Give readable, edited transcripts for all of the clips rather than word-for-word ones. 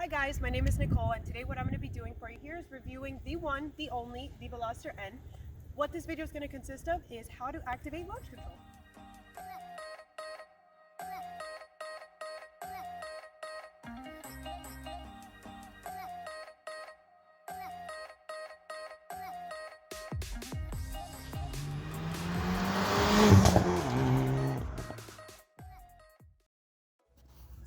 Hi guys, my name is Nicole, and today what I'm going to be doing for you here is reviewing the one, the only, the Veloster N. What this video is going to consist of is how to activate launch control.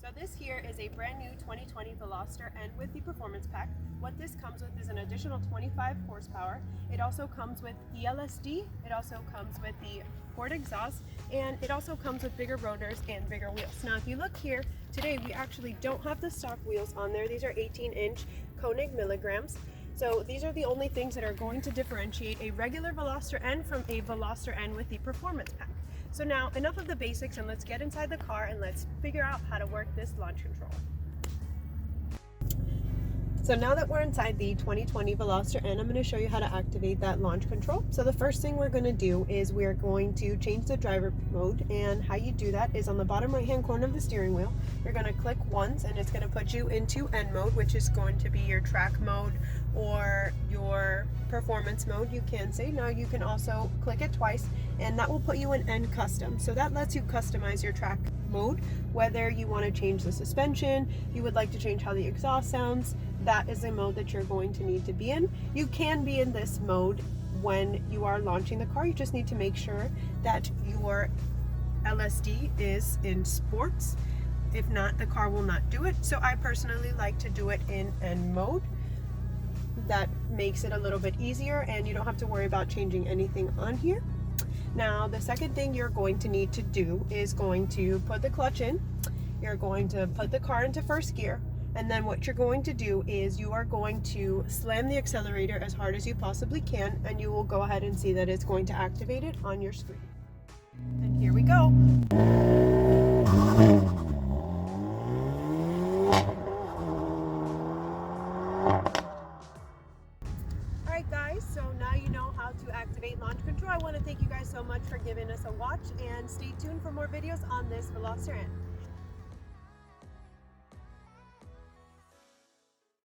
So this here is a brand new 2020 Veloster N with the Performance Pack. What this comes with is an additional 25 horsepower. It also comes with ELSD, it also comes with the port exhaust, and it also comes with bigger rotors and bigger wheels. Now if you look here, today we actually don't have the stock wheels on there. These are 18-inch Koenig milligrams. So these are the only things that are going to differentiate a regular Veloster N from a Veloster N with the Performance Pack. So now, enough of the basics, and let's get inside the car and let's figure out how to work this launch control. So now that we're inside the 2020 Veloster N, I'm going to show you how to activate that launch control. So the first thing we're going to do is we're going to change the driver mode, and how you do that is on the bottom right hand corner of the steering wheel. You're going to click once and it's going to put you into N mode, which is going to be your track mode or your performance mode, you can say. Now you can also click it twice and that will put you in N custom. So that lets you customize your track mode, whether you want to change the suspension, you would like to change how the exhaust sounds. That is a mode that you're going to need to be in. You can be in this mode when you are launching the car. You just need to make sure that your LSD is in sports. If not, the car will not do it. So I personally like to do it in N mode. That makes it a little bit easier and you don't have to worry about changing anything on here. Now the second thing you're going to need to do is going to put the clutch in. You're going to put the car into first gear, and then what you're going to do is you are going to slam the accelerator as hard as you possibly can, and you will go ahead and see that it's going to activate it on your screen. And here we go. Alright guys, so now you know how to activate launch control. I want to thank you guys so much for giving us a watch, and stay tuned for more videos on this Veloster N.